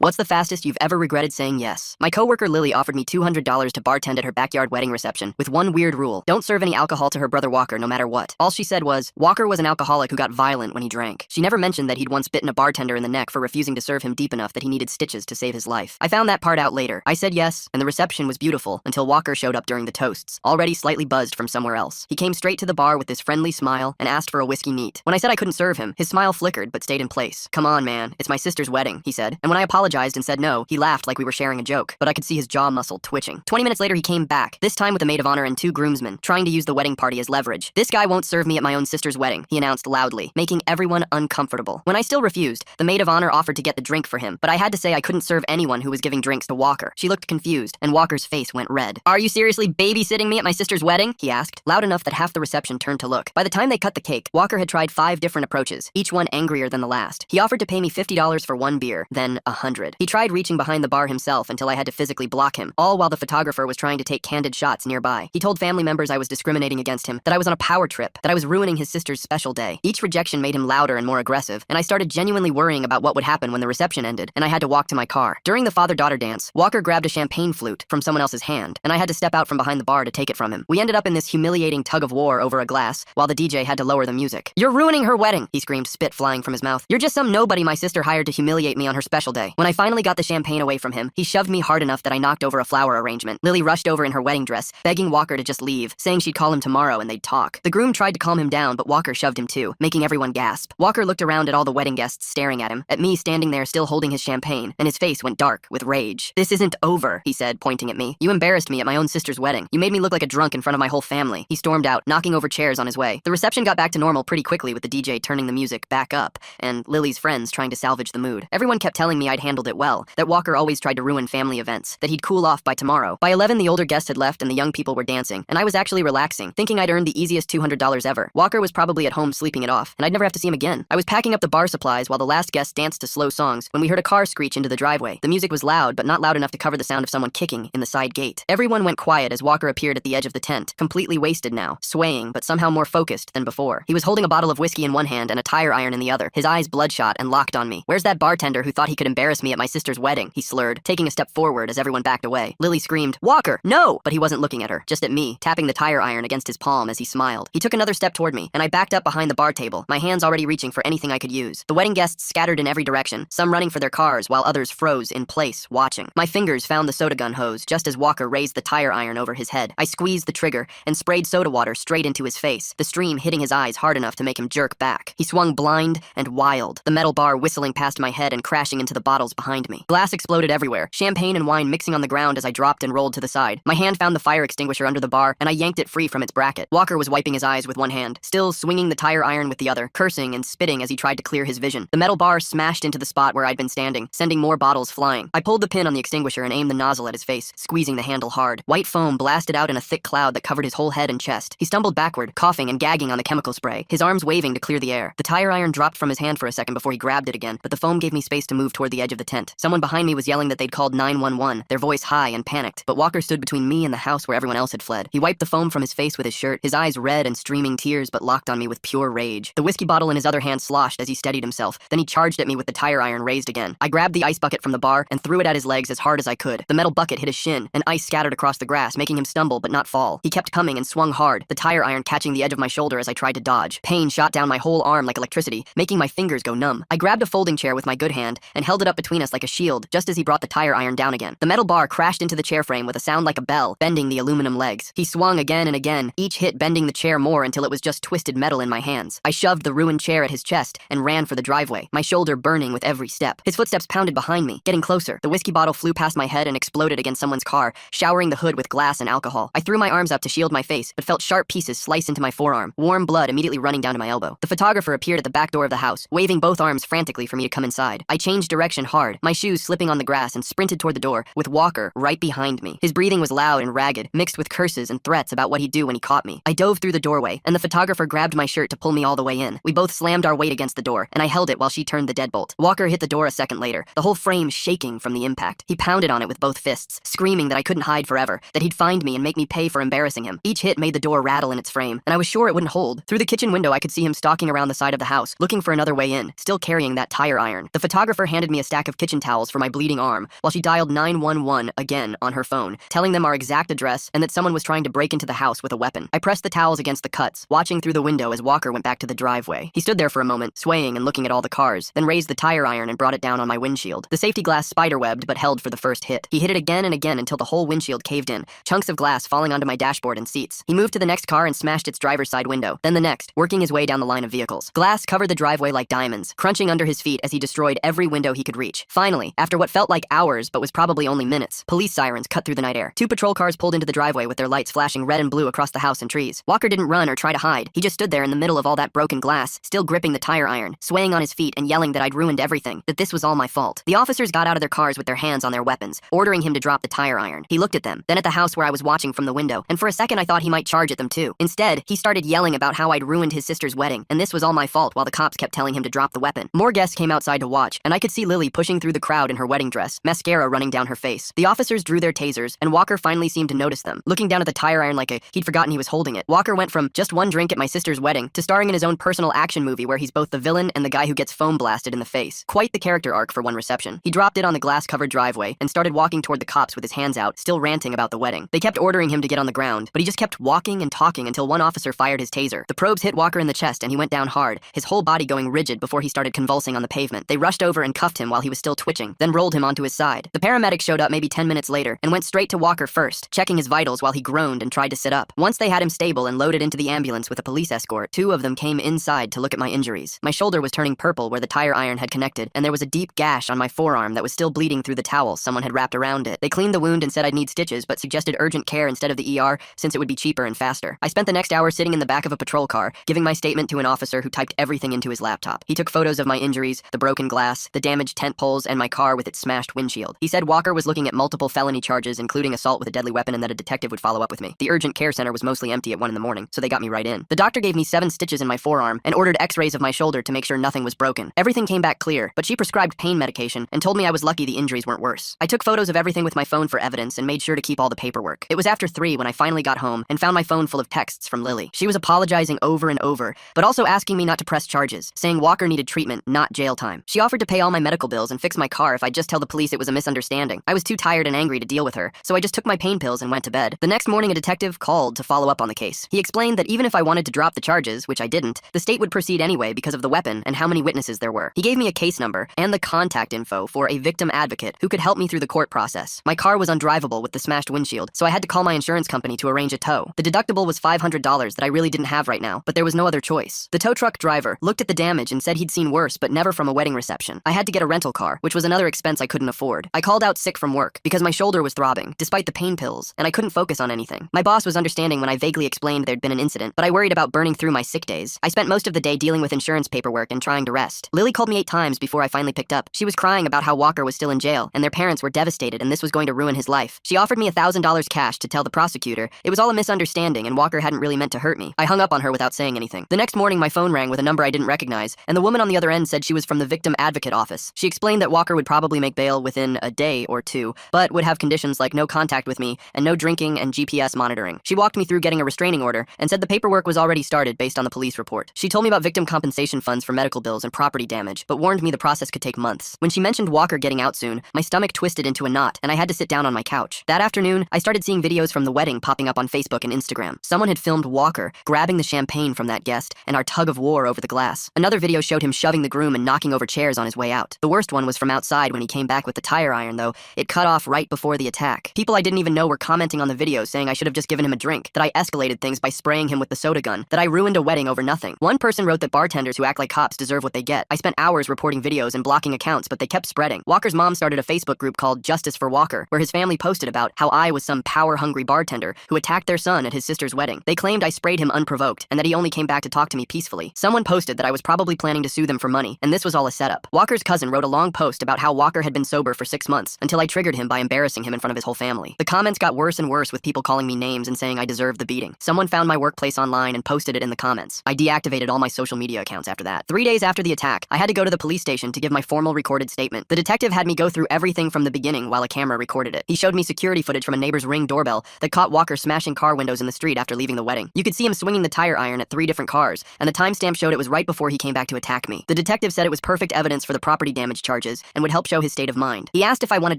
What's the fastest you've ever regretted saying yes? My coworker Lily offered me $200 to bartend at her backyard wedding reception with one weird rule: don't serve any alcohol to her brother Walker no matter what. All she said was, Walker was an alcoholic who got violent when he drank. She never mentioned that he'd once bitten a bartender in the neck for refusing to serve him deep enough that he needed stitches to save his life. I found that part out later. I said yes, and the reception was beautiful until Walker showed up during the toasts, already slightly buzzed from somewhere else. He came straight to the bar with this friendly smile and asked for a whiskey neat. When I said I couldn't serve him, his smile flickered but stayed in place. Come on, man, it's my sister's wedding, he said. And when I apologized and said no, he laughed like we were sharing a joke, but I could see his jaw muscle twitching. 20 minutes later, he came back, this time with a maid of honor and 2 groomsmen, trying to use the wedding party as leverage. This guy won't serve me at my own sister's wedding, he announced loudly, making everyone uncomfortable. When I still refused, the maid of honor offered to get the drink for him, but I had to say I couldn't serve anyone who was giving drinks to Walker. She looked confused, and Walker's face went red. Are you seriously babysitting me at my sister's wedding? He asked, loud enough that half the reception turned to look. By the time they cut the cake, Walker had tried 5 different approaches, each one angrier than the last. He offered to pay me $50 for 1 beer, then 100. He tried reaching behind the bar himself until I had to physically block him, all while the photographer was trying to take candid shots nearby. He told family members I was discriminating against him, that I was on a power trip, that I was ruining his sister's special day. Each rejection made him louder and more aggressive, and I started genuinely worrying about what would happen when the reception ended, and I had to walk to my car. During the father-daughter dance, Walker grabbed a champagne flute from someone else's hand, and I had to step out from behind the bar to take it from him. We ended up in this humiliating tug-of-war over a glass, while the DJ had to lower the music. You're ruining her wedding, he screamed, spit flying from his mouth. You're just some nobody my sister hired to humiliate me on her special day. When I finally got the champagne away from him, he shoved me hard enough that I knocked over a flower arrangement. Lily rushed over in her wedding dress, begging Walker to just leave, saying she'd call him tomorrow and they'd talk. The groom tried to calm him down, but Walker shoved him too, making everyone gasp. Walker looked around at all the wedding guests staring at him, at me standing there still holding his champagne, and his face went dark with rage. This isn't over, he said, pointing at me. You embarrassed me at my own sister's wedding. You made me look like a drunk in front of my whole family. He stormed out, knocking over chairs on his way. The reception got back to normal pretty quickly with the DJ turning the music back up, and Lily's friends trying to salvage the mood. Everyone kept telling me I'd handled it well, that Walker always tried to ruin family events, that he'd cool off by tomorrow. By 11, the older guests had left and the young people were dancing, and I was actually relaxing, thinking I'd earned the easiest $200 ever. Walker was probably at home sleeping it off, and I'd never have to see him again. I was packing up the bar supplies while the last guest danced to slow songs when we heard a car screech into the driveway. The music was loud, but not loud enough to cover the sound of someone kicking in the side gate. Everyone went quiet as Walker appeared at the edge of the tent, completely wasted now, swaying, but somehow more focused than before. He was holding a bottle of whiskey in one hand and a tire iron in the other, his eyes bloodshot and locked on me. Where's that bartender who thought he could embarrass me at my sister's wedding? He slurred, taking a step forward as everyone backed away. Lily screamed, Walker, no! But he wasn't looking at her, just at me, tapping the tire iron against his palm as he smiled. He took another step toward me, and I backed up behind the bar table, my hands already reaching for anything I could use. The wedding guests scattered in every direction, some running for their cars while others froze in place, watching. My fingers found the soda gun hose just as Walker raised the tire iron over his head. I squeezed the trigger and sprayed soda water straight into his face, the stream hitting his eyes hard enough to make him jerk back. He swung blind and wild, the metal bar whistling past my head and crashing into the bottles behind me. Glass exploded everywhere, champagne and wine mixing on the ground as I dropped and rolled to the side. My hand found the fire extinguisher under the bar, and I yanked it free from its bracket. Walker was wiping his eyes with one hand, still swinging the tire iron with the other, cursing and spitting as he tried to clear his vision. The metal bar smashed into the spot where I'd been standing, sending more bottles flying. I pulled the pin on the extinguisher and aimed the nozzle at his face, squeezing the handle hard. White foam blasted out in a thick cloud that covered his whole head and chest. He stumbled backward, coughing and gagging on the chemical spray, his arms waving to clear the air. The tire iron dropped from his hand for a second before he grabbed it again, but the foam gave me space to move toward the edge of the tent. Someone behind me was yelling that they'd called 911, their voice high and panicked, but Walker stood between me and the house where everyone else had fled. He wiped the foam from his face with his shirt, his eyes red and streaming tears but locked on me with pure rage. The whiskey bottle in his other hand sloshed as he steadied himself, then he charged at me with the tire iron raised again. I grabbed the ice bucket from the bar and threw it at his legs as hard as I could. The metal bucket hit his shin, and ice scattered across the grass, making him stumble but not fall. He kept coming and swung hard, the tire iron catching the edge of my shoulder as I tried to dodge. Pain shot down my whole arm like electricity, making my fingers go numb. I grabbed a folding chair with my good hand and held it up between us like a shield just as he brought the tire iron down again. The metal bar crashed into the chair frame with a sound like a bell, bending the aluminum legs. He swung again and again, each hit bending the chair more until it was just twisted metal in my hands. I shoved the ruined chair at his chest and ran for the driveway, my shoulder burning with every step. His footsteps pounded behind me, getting closer. The whiskey bottle flew past my head and exploded against someone's car, showering the hood with glass and alcohol. I threw my arms up to shield my face, but felt sharp pieces slice into my forearm, warm blood immediately running down to my elbow. The photographer appeared at the back door of the house, waving both arms frantically for me to come inside. I changed direction hard, my shoes slipping on the grass, and sprinted toward the door, with Walker right behind me. His breathing was loud and ragged, mixed with curses and threats about what he'd do when he caught me. I dove through the doorway, and the photographer grabbed my shirt to pull me all the way in. We both slammed our weight against the door, and I held it while she turned the deadbolt. Walker hit the door a second later, the whole frame shaking from the impact. He pounded on it with both fists, screaming that I couldn't hide forever, that he'd find me and make me pay for embarrassing him. Each hit made the door rattle in its frame, and I was sure it wouldn't hold. Through the kitchen window, I could see him stalking around the side of the house, looking for another way in, still carrying that tire iron. The photographer handed me a stack of of kitchen towels for my bleeding arm while she dialed 911 again on her phone, telling them our exact address and that someone was trying to break into the house with a weapon. I pressed the towels against the cuts, watching through the window as Walker went back to the driveway. He stood there for a moment, swaying and looking at all the cars, then raised the tire iron and brought it down on my windshield. The safety glass spiderwebbed but held for the first hit. He hit it again and again until the whole windshield caved in, chunks of glass falling onto my dashboard and seats. He moved to the next car and smashed its driver's side window, then the next, working his way down the line of vehicles. Glass covered the driveway like diamonds, crunching under his feet as he destroyed every window he could reach. Finally, after what felt like hours but was probably only minutes, police sirens cut through the night air. 2 patrol cars pulled into the driveway with their lights flashing red and blue across the house and trees. Walker didn't run or try to hide. He just stood there in the middle of all that broken glass, still gripping the tire iron, swaying on his feet and yelling that I'd ruined everything, that this was all my fault. The officers got out of their cars with their hands on their weapons, ordering him to drop the tire iron. He looked at them, then at the house where I was watching from the window, and for a second I thought he might charge at them too. Instead, he started yelling about how I'd ruined his sister's wedding, and this was all my fault while the cops kept telling him to drop the weapon. More guests came outside to watch, and I could see Lily pushing through the crowd in her wedding dress, mascara running down her face. The officers drew their tasers, and Walker finally seemed to notice them, looking down at the tire iron like he'd forgotten he was holding it. Walker went from just one drink at my sister's wedding to starring in his own personal action movie where he's both the villain and the guy who gets foam blasted in the face. Quite the character arc for one reception. He dropped it on the glass-covered driveway and started walking toward the cops with his hands out, still ranting about the wedding. They kept ordering him to get on the ground, but he just kept walking and talking until one officer fired his taser. The probes hit Walker in the chest and he went down hard, his whole body going rigid before he started convulsing on the pavement. They rushed over and cuffed him while he was still twitching, then rolled him onto his side. The paramedics showed up maybe 10 minutes later and went straight to Walker first, checking his vitals while he groaned and tried to sit up. Once they had him stable and loaded into the ambulance with a police escort, 2 of them came inside to look at my injuries. My shoulder was turning purple where the tire iron had connected, and there was a deep gash on my forearm that was still bleeding through the towel someone had wrapped around it. They cleaned the wound and said I'd need stitches, but suggested urgent care instead of the ER since it would be cheaper and faster. I spent the next hour sitting in the back of a patrol car, giving my statement to an officer who typed everything into his laptop. He took photos of my injuries, the broken glass, the damaged tent poles, and my car with its smashed windshield. He said Walker was looking at multiple felony charges, including assault with a deadly weapon, and that a detective would follow up with me. The urgent care center was mostly empty at 1 in the morning, so they got me right in. The doctor gave me 7 stitches in my forearm and ordered x-rays of my shoulder to make sure nothing was broken. Everything came back clear, but she prescribed pain medication and told me I was lucky the injuries weren't worse. I took photos of everything with my phone for evidence and made sure to keep all the paperwork. It was after 3 when I finally got home and found my phone full of texts from Lily. She was apologizing over and over, but also asking me not to press charges, saying Walker needed treatment, not jail time. She offered to pay all my medical bills and fix my car if I'd just tell the police it was a misunderstanding. I was too tired and angry to deal with her, so I just took my pain pills and went to bed. The next morning, a detective called to follow up on the case. He explained that even if I wanted to drop the charges, which I didn't, the state would proceed anyway because of the weapon and how many witnesses there were. He gave me a case number and the contact info for a victim advocate who could help me through the court process. My car was undrivable with the smashed windshield, so I had to call my insurance company to arrange a tow. The deductible was $500 that I really didn't have right now, but there was no other choice. The tow truck driver looked at the damage and said he'd seen worse, but never from a wedding reception. I had to get a rental car, which was another expense I couldn't afford. I called out sick from work because my shoulder was throbbing, despite the pain pills, and I couldn't focus on anything. My boss was understanding when I vaguely explained there'd been an incident, but I worried about burning through my sick days. I spent most of the day dealing with insurance paperwork and trying to rest. Lily called me 8 times before I finally picked up. She was crying about how Walker was still in jail, and their parents were devastated and this was going to ruin his life. She offered me $1,000 cash to tell the prosecutor it was all a misunderstanding and Walker hadn't really meant to hurt me. I hung up on her without saying anything. The next morning, my phone rang with a number I didn't recognize, and the woman on the other end said she was from the victim advocate office. She explained that Walker would probably make bail within a day or 2, but would have conditions like no contact with me and no drinking and GPS monitoring. She walked me through getting a restraining order and said the paperwork was already started based on the police report. She told me about victim compensation funds for medical bills and property damage, but warned me the process could take months. When she mentioned Walker getting out soon, my stomach twisted into a knot, and I had to sit down on my couch. That afternoon, I started seeing videos from the wedding popping up on Facebook and Instagram. Someone had filmed Walker grabbing the champagne from that guest and our tug of war over the glass. Another video showed him shoving the groom and knocking over chairs on his way out. The worst one was from outside when he came back with the tire iron, though. It cut off right before the attack. People I didn't even know were commenting on the video saying I should have just given him a drink, that I escalated things by spraying him with the soda gun, that I ruined a wedding over nothing. One person wrote that bartenders who act like cops deserve what they get. I spent hours reporting videos and blocking accounts, but they kept spreading. Walker's mom started a Facebook group called Justice for Walker, where his family posted about how I was some power-hungry bartender who attacked their son at his sister's wedding. They claimed I sprayed him unprovoked and that he only came back to talk to me peacefully. Someone posted that I was probably planning to sue them for money, and this was all a setup. Walker's cousin wrote a long post about how Walker had been sober for 6 months until I triggered him by embarrassing him in front of his whole family. The comments got worse and worse with people calling me names and saying I deserved the beating. Someone found my workplace online and posted it in the comments. I deactivated all my social media accounts after that. 3 days after the attack, I had to go to the police station to give my formal recorded statement. The detective had me go through everything from the beginning while a camera recorded it. He showed me security footage from a neighbor's Ring doorbell that caught Walker smashing car windows in the street after leaving the wedding. You could see him swinging the tire iron at 3 different cars, and the timestamp showed it was right before he came back to attack me. The detective said it was perfect evidence for the property damage charges charges and would help show his state of mind. He asked if I wanted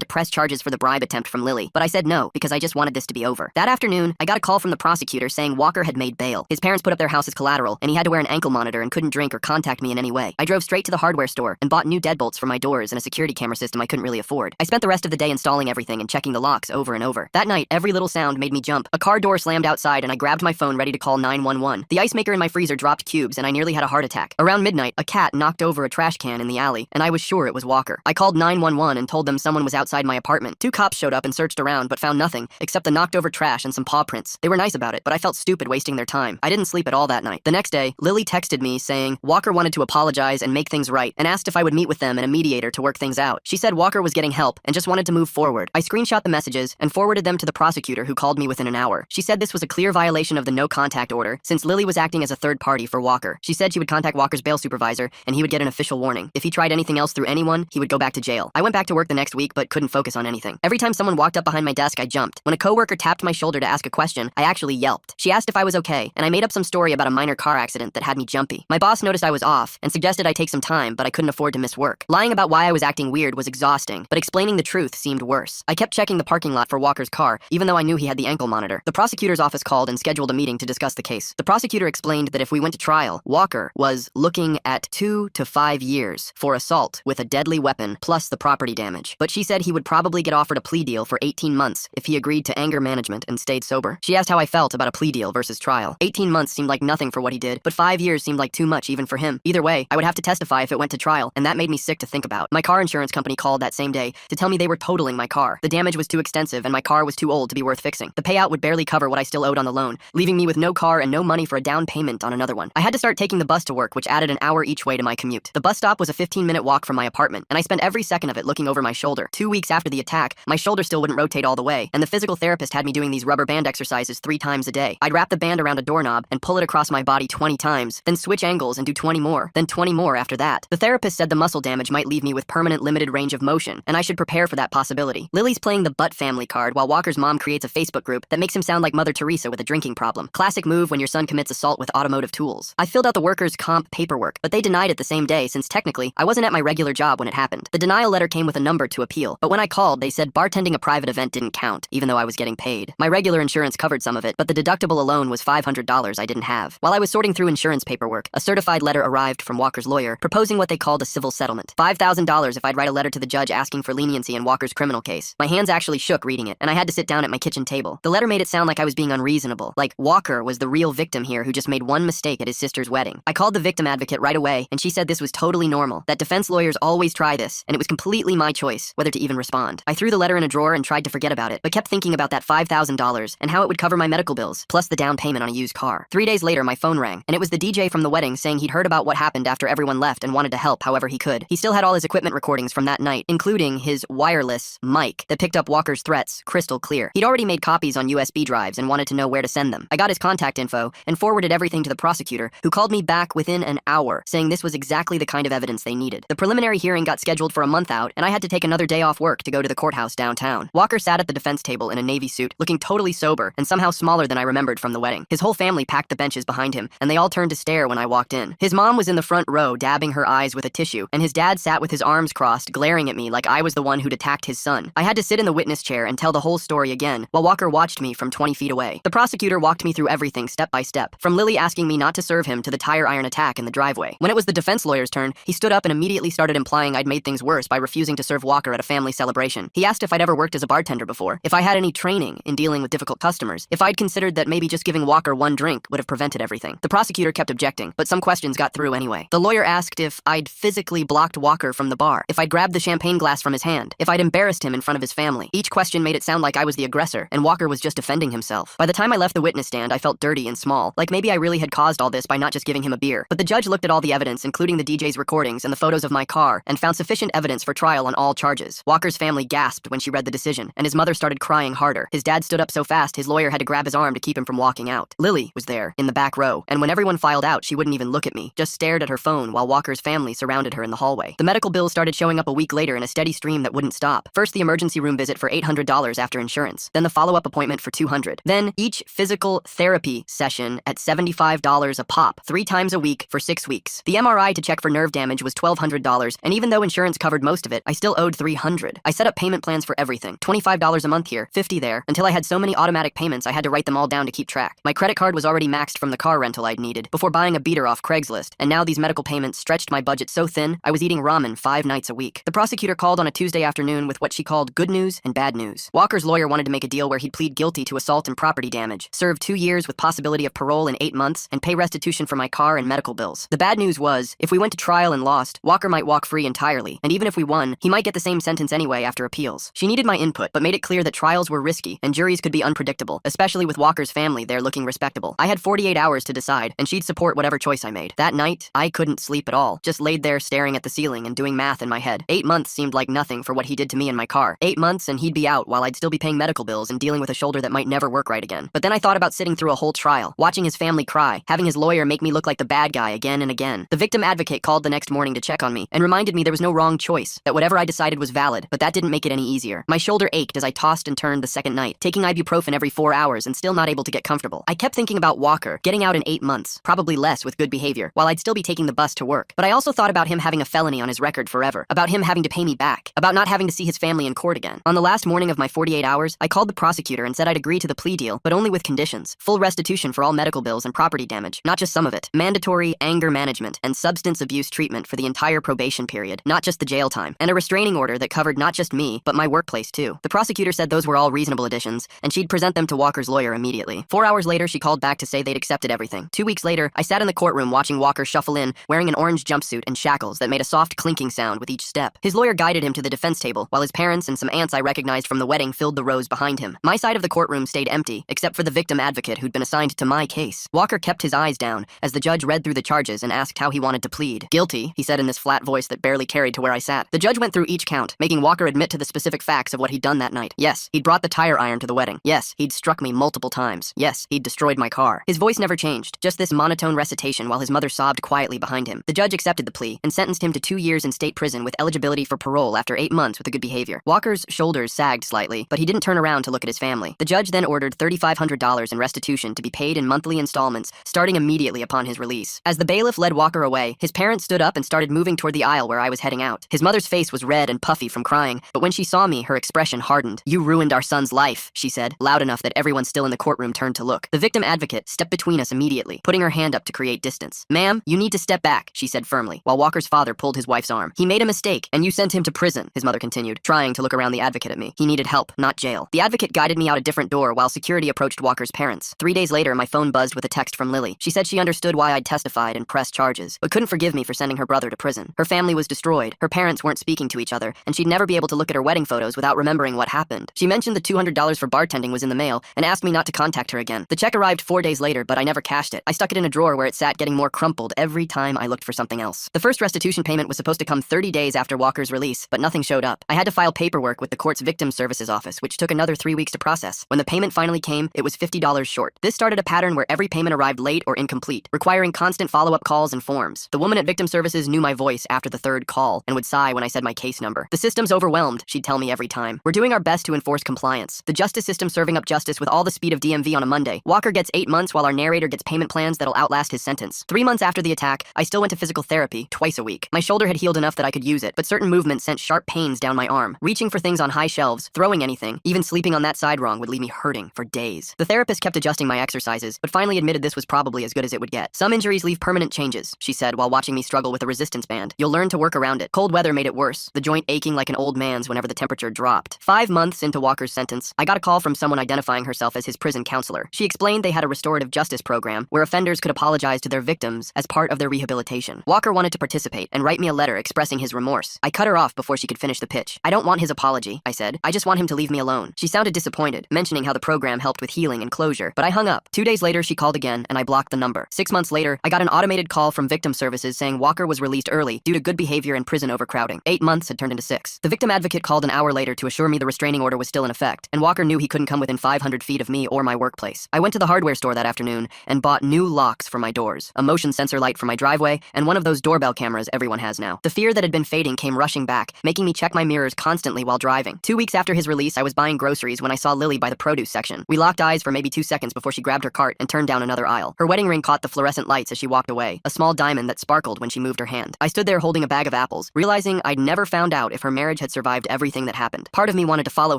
to press charges for the bribe attempt from Lily, but I said no because I just wanted this to be over. That afternoon, I got a call from the prosecutor saying Walker had made bail. His parents put up their house as collateral, and he had to wear an ankle monitor and couldn't drink or contact me in any way. I drove straight to the hardware store and bought new deadbolts for my doors and a security camera system I couldn't really afford. I spent the rest of the day installing everything and checking the locks over and over. That night, every little sound made me jump. A car door slammed outside and I grabbed my phone ready to call 911. The ice maker in my freezer dropped cubes and I nearly had a heart attack. Around midnight, a cat knocked over a trash can in the alley, and I was sure it was Walker. I called 911 and told them someone was outside my apartment. 2 cops showed up and searched around but found nothing except the knocked over trash and some paw prints. They were nice about it, but I felt stupid wasting their time. I didn't sleep at all that night. The next day, Lily texted me saying Walker wanted to apologize and make things right and asked if I would meet with them and a mediator to work things out. She said Walker was getting help and just wanted to move forward. I screenshot the messages and forwarded them to the prosecutor, who called me within an hour. She said this was a clear violation of the no contact order since Lily was acting as a third party for Walker. She said she would contact Walker's bail supervisor and he would get an official warning. If he tried anything else through anyone, he would go back to jail. I went back to work the next week but couldn't focus on anything. Every time someone walked up behind my desk, I jumped. When a coworker tapped my shoulder to ask a question, I actually yelped. She asked if I was okay, and I made up some story about a minor car accident that had me jumpy. My boss noticed I was off and suggested I take some time, but I couldn't afford to miss work. Lying about why I was acting weird was exhausting, but explaining the truth seemed worse. I kept checking the parking lot for Walker's car, even though I knew he had the ankle monitor. The prosecutor's office called and scheduled a meeting to discuss the case. The prosecutor explained that if we went to trial, Walker was looking at 2 to 5 years for assault with a deadly weapon plus the property damage. But she said he would probably get offered a plea deal for 18 months if he agreed to anger management and stayed sober. She asked how I felt about a plea deal versus trial. 18 months seemed like nothing for what he did, but 5 years seemed like too much even for him. Either way, I would have to testify if it went to trial, and that made me sick to think about. My car insurance company called that same day to tell me they were totaling my car. The damage was too extensive and my car was too old to be worth fixing. The payout would barely cover what I still owed on the loan, leaving me with no car and no money for a down payment on another one. I had to start taking the bus to work, which added an hour each way to my commute. The bus stop was a 15-minute walk from my apartment, and I spent every second of it looking over my shoulder. 2 weeks after the attack, my shoulder still wouldn't rotate all the way, and the physical therapist had me doing these rubber band exercises 3 times a day. I'd wrap the band around a doorknob and pull it across my body 20 times, then switch angles and do 20 more, then 20 more after that. The therapist said the muscle damage might leave me with permanent limited range of motion, and I should prepare for that possibility. Lily's playing the butt family card while Walker's mom creates a Facebook group that makes him sound like Mother Teresa with a drinking problem. Classic move when your son commits assault with automotive tools. I filled out the workers' comp paperwork, but they denied it the same day since technically I wasn't at my regular job when it happened. The denial letter came with a number to appeal, but when I called, they said bartending a private event didn't count, even though I was getting paid. My regular insurance covered some of it, but the deductible alone was $500 I didn't have. While I was sorting through insurance paperwork, a certified letter arrived from Walker's lawyer proposing what they called a civil settlement. $5,000 if I'd write a letter to the judge asking for leniency in Walker's criminal case. My hands actually shook reading it, and I had to sit down at my kitchen table. The letter made it sound like I was being unreasonable, like Walker was the real victim here who just made one mistake at his sister's wedding. I called the victim advocate right away, and she said this was totally normal, that defense lawyers always try this, and it was completely my choice whether to even respond. I threw the letter in a drawer and tried to forget about it, but kept thinking about that $5,000 and how it would cover my medical bills, plus the down payment on a used car. 3 days later, my phone rang, and it was the DJ from the wedding saying he'd heard about what happened after everyone left and wanted to help however he could. He still had all his equipment recordings from that night, including his wireless mic that picked up Walker's threats crystal clear. He'd already made copies on USB drives and wanted to know where to send them. I got his contact info and forwarded everything to the prosecutor, who called me back within an hour, saying this was exactly the kind of evidence they needed. The preliminary hearing got scheduled for a month out, and I had to take another day off work to go to the courthouse downtown. Walker sat at the defense table in a navy suit, looking totally sober and somehow smaller than I remembered from the wedding. His whole family packed the benches behind him, and they all turned to stare when I walked in. His mom was in the front row, dabbing her eyes with a tissue, and his dad sat with his arms crossed, glaring at me like I was the one who'd attacked his son. I had to sit in the witness chair and tell the whole story again, while Walker watched me from 20 feet away. The prosecutor walked me through everything step by step, from Lily asking me not to serve him to the tire iron attack in the driveway. When it was the defense lawyer's turn, he stood up and immediately started implying I'd made things worse by refusing to serve Walker at a family celebration. He asked if I'd ever worked as a bartender before, if I had any training in dealing with difficult customers, if I'd considered that maybe just giving Walker one drink would have prevented everything. The prosecutor kept objecting, but some questions got through anyway. The lawyer asked if I'd physically blocked Walker from the bar, if I'd grabbed the champagne glass from his hand, if I'd embarrassed him in front of his family. Each question made it sound like I was the aggressor, and Walker was just defending himself. By the time I left the witness stand, I felt dirty and small, like maybe I really had caused all this by not just giving him a beer. But the judge looked at all the evidence, including the DJ's recordings and the photos of my car, and found sufficient evidence for trial on all charges. Walker's family gasped when she read the decision, and his mother started crying harder. His dad stood up so fast his lawyer had to grab his arm to keep him from walking out. Lily was there, in the back row, and when everyone filed out, she wouldn't even look at me, just stared at her phone while Walker's family surrounded her in the hallway. The medical bills started showing up a week later in a steady stream that wouldn't stop. First, the emergency room visit for $800 after insurance, then the follow-up appointment for $200. Then each physical therapy session at $75 a pop, 3 times a week for 6 weeks. The MRI to check for nerve damage was $1,200, and even though insurance covered most of it, I still owed $300. I set up payment plans for everything. $25 a month here, $50 there, until I had so many automatic payments I had to write them all down to keep track. My credit card was already maxed from the car rental I'd needed before buying a beater off Craigslist, and now these medical payments stretched my budget so thin I was eating ramen 5 nights a week. The prosecutor called on a Tuesday afternoon with what she called good news and bad news. Walker's lawyer wanted to make a deal where he'd plead guilty to assault and property damage, serve 2 years with possibility of parole in 8 months, and pay restitution for my car and medical bills. The bad news was, if we went to trial and lost, Walker might walk free entirely, and even if we won, he might get the same sentence anyway after appeals. She needed my input, but made it clear that trials were risky and juries could be unpredictable, especially with Walker's family there looking respectable. I had 48 hours to decide, and she'd support whatever choice I made. That night, I couldn't sleep at all, just laid there staring at the ceiling and doing math in my head. 8 months seemed like nothing for what he did to me in my car. 8 months and he'd be out while I'd still be paying medical bills and dealing with a shoulder that might never work right again. But then I thought about sitting through a whole trial, watching his family cry, having his lawyer make me look like the bad guy again and again. The victim advocate called the next morning to check on me and reminded me there was no wrong choice, that whatever I decided was valid, but that didn't make it any easier. My shoulder ached as I tossed and turned the second night, taking ibuprofen every 4 hours and still not able to get comfortable. I kept thinking about Walker, getting out in 8 months, probably less with good behavior, while I'd still be taking the bus to work. But I also thought about him having a felony on his record forever, about him having to pay me back, about not having to see his family in court again. On the last morning of my 48 hours, I called the prosecutor and said I'd agree to the plea deal, but only with conditions. Full restitution for all medical bills and property damage, not just some of it. Mandatory anger management and substance abuse treatment for the entire probation period, not just the jail time. And a restraining order that covered not just me, but my workplace too. The prosecutor said those were all reasonable additions, and she'd present them to Walker's lawyer immediately. 4 hours later, she called back to say they'd accepted everything. 2 weeks later, I sat in the courtroom watching Walker shuffle in, wearing an orange jumpsuit and shackles that made a soft clinking sound with each step. His lawyer guided him to the defense table, while his parents and some aunts I recognized from the wedding filled the rows behind him. My side of the courtroom stayed empty, except for the victim advocate who'd been assigned to my case. Walker kept his eyes down as the judge read through the charges and asked how he wanted to plead. Guilty, he said in this flat voice that barely carried to where I sat. The judge went through each count, making Walker admit to the specific facts of what he'd done that night. Yes, he'd brought the tire iron to the wedding. Yes, he'd struck me multiple times. Yes, he'd destroyed my car. His voice never changed, just this monotone recitation while his mother sobbed quietly behind him. The judge accepted the plea and sentenced him to 2 years in state prison with eligibility for parole after 8 months with a good behavior. Walker's shoulders sagged slightly, but he didn't turn around to look at his family. The judge then ordered $3,500 in restitution to be paid in monthly installments, starting immediately upon his release. As the bailiff led Walker away, his parents stood up and started moving toward the aisle where I was heading out. His mother's face was red and puffy from crying, but when she saw me, her expression hardened. "You ruined our son's life," she said, loud enough that everyone still in the courtroom turned to look. The victim advocate stepped between us immediately, putting her hand up to create distance. "Ma'am, you need to step back," she said firmly, while Walker's father pulled his wife's arm. "He made a mistake, and you sent him to prison," his mother continued, trying to look around the advocate at me. "He needed help, not jail." The advocate guided me out a different door while security approached Walker's parents. 3 days later, my phone buzzed with a text from Lily. She said she understood why I'd testified and pressed charges, but couldn't forgive me for sending her brother to prison. Her family was destroyed, her parents weren't speaking to each other, and she'd never be able to look at her wedding photos without remembering what happened. She mentioned the $200 for bartending was in the mail and asked me not to contact her again. The check arrived 4 days later, but I never cashed it. I stuck it in a drawer where it sat, getting more crumpled every time I looked for something else. The first restitution payment was supposed to come 30 days after Walker's release, but nothing showed up. I had to file paperwork with the court's victim services office, which took another 3 weeks to process. When the payment finally came, it was $50 short. This started a pattern where every payment arrived late or incomplete, requiring constant follow-up calls and forms. The woman at victim services knew my voice after the third call and would sigh when I said my case number. "The system's overwhelmed," she'd tell me every time. "We're doing our best to enforce compliance. The justice system serving up justice with all the speed of DMV on a Monday. Walker gets 8 months while our narrator gets payment plans that'll outlast his sentence." 3 months after the attack, I still went to physical therapy twice a week. My shoulder had healed enough that I could use it, but certain movements sent sharp pains down my arm. Reaching for things on high shelves, throwing anything, even sleeping on that side wrong would leave me hurting for days. The therapist kept adjusting my exercises, but finally admitted this was probably as good as it would get. "Some injuries leave permanent changes," she said while watching me struggle with a resistance band. "You'll learn to work around it." Cold weather made it worse, the joint aching like an old man's whenever the temperature dropped. 5 months into Walker's sentence, I got a call from someone identifying herself as his prison counselor. She explained they had a restorative justice program where offenders could apologize to their victims as part of their rehabilitation. Walker wanted to participate and write me a letter expressing his remorse. I cut her off before she could finish the pitch. "I don't want his apology," I said. "I just want him to leave me alone." She sounded disappointed, mentioning how the program helped with healing and closure, but I hung up. 2 days later, she called again, and I blocked the number. 6 months later, I got an automated call from victim services saying Walker was released early due to good behavior and prison overcrowding. 8 months had turned into 6. The victim advocate called an hour later to assure me the restraining order was still in effect, and Walker knew he couldn't come within 500 feet of me or my workplace. I went to the hardware store that afternoon and bought new locks for my doors, a motion sensor light for my driveway, and one of those doorbell cameras everyone has now. The fear that had been fading came rushing back, making me check my mirrors constantly while driving. 2 weeks after his release, I was buying groceries when I saw Lily by the produce section. We locked eyes for maybe 2 seconds before she grabbed her cart and turned down another aisle. Her wedding ring caught the fluorescent lights as she walked away, a small diamond that sparkled when she moved her hand. I stood there holding a bag of apples, realizing I'd never found out if her marriage had survived everything that happened. Part of me wanted to follow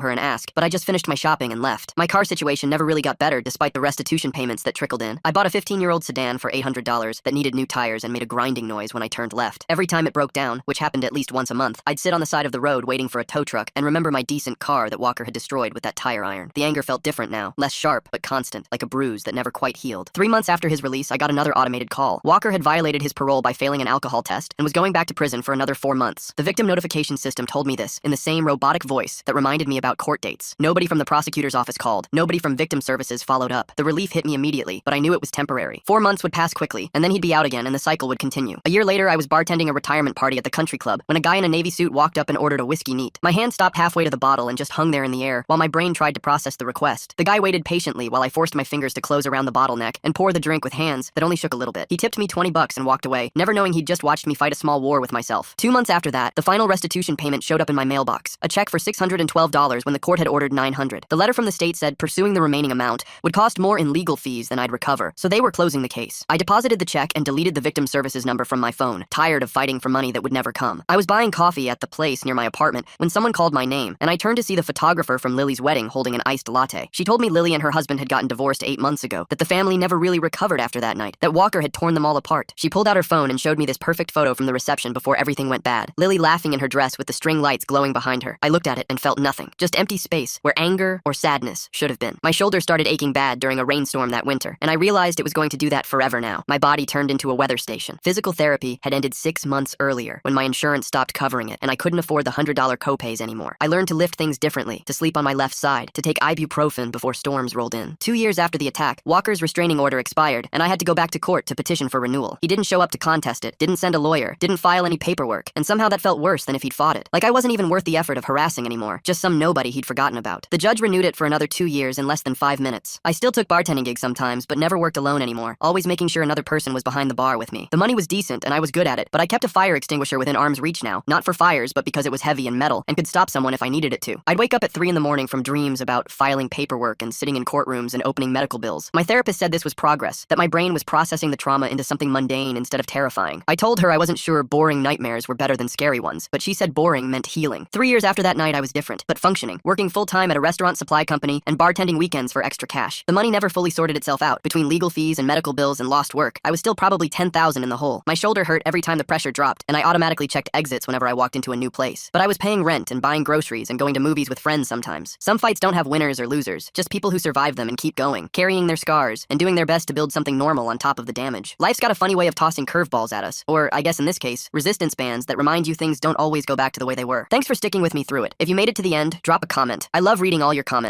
her and ask, but I just finished my shopping and left. My car situation never really got better despite the restitution payments that trickled in. I bought a 15-year-old sedan for $800 that needed new tires and made a grinding noise when I turned left. Every time it broke down, which happened at least once a month, I'd sit on the side of the road waiting for a tow truck and remember my decent car that Walker had destroyed with that tire iron. The anger felt different now, less sharp, but constant, like a bruise that never quite healed. 3 months after his release, I got another automated call. Walker had violated his parole by failing an alcohol test and was going back to prison for another 4 months. The victim notification system told me this in the same robotic voice that reminded me about court dates. Nobody from the prosecutor's office called. Nobody from victim services followed up. The relief hit me immediately, but I knew it was temporary. 4 months would pass quickly, and then he'd be out again and the cycle would continue. A year later, I was bartending a retirement party at the country club when a guy in a navy suit walked up and ordered a whiskey neat. My hand stopped halfway to the bottle and just hung there in the air while my brain tried to process the request. The guy waited patiently while I forced my fingers to close around the bottleneck and pour the drink with hands that only shook a little bit. He tipped me $20 and walked away, never knowing he'd just watched me fight a small war with myself. 2 months after that, the final restitution payment showed up in my mailbox, a check for $612 when the court had ordered $900. The letter from the state said pursuing the remaining amount would cost more in legal fees than I'd recover, so they were closing the case. I deposited the check and deleted the victim services number from my phone, tired of fighting for money that would never come. I was buying coffee at the place near my apartment when someone called my name, and I turned to see the photographer from Lily's wedding holding an iced latte. She told me Lily and her husband had gotten divorced 8 months ago, that the family never really recovered after that night, that Walker had torn them all apart. She pulled out her phone and showed me this perfect photo from the reception before everything went bad. Lily laughing in her dress with the string lights glowing behind her. I looked at it and felt nothing, just empty space where anger or sadness should have been. My shoulder started aching bad during a rainstorm that winter, and I realized it was going to do that forever now. My body turned into a weather station. Physical therapy had ended 6 months earlier when my insurance stopped covering it, and I couldn't afford the $100 copays anymore. I learned to lift things differently, to sleep on my left side, to take ibuprofen before storms rolled in. 2 years after the attack, Walker's restraining order expired, and I had to go back to court to petition for renewal. He didn't show up to contest it, didn't send a lawyer, didn't file any paperwork, and somehow that felt worse than if he'd fought it. Like I wasn't even worth the effort of harassing anymore, just some nobody he'd forgotten about. The judge renewed it for another 2 years in less than 5 minutes. I still took bartending gigs sometimes, but never worked alone anymore, always making sure another person was behind the bar with me. The money was decent, and I was good at it, but I kept a fire extinguisher within arm's reach now, not for fires, but because it was heavy and metal, and could stop someone if I needed it to. I'd wake up at 3 in the morning from dreams about filing paperwork and sitting in courtrooms and opening medical bills. My therapist said this was progress, that my brain was processing the trauma into something mundane instead of terrifying. I told her I wasn't sure boring nightmares were better than scary ones, but she said boring meant healing. 3 years after that night, I was different, but functioning, working full-time at a restaurant supply company and bartending weekends for extra cash. The money never fully sorted itself out. Between legal fees and medical bills and lost work, I was still probably $10,000 in the hole. My shoulder hurt every time the pressure dropped, and I automatically checked exits whenever I walked into a new place. But I was paying rent and buying groceries and going to movies with friends sometimes. Some fights don't have winners or losers, just people who survive them and keep going, carrying their scars and doing their best to build something normal on top of the damage. Life's got a funny way of tossing curveballs at us, or I guess in this case, resistance bands that remind you things don't always go back to the way they were. Thanks for sticking with me through it. If you made it to the end, drop a comment. I love reading all your comments.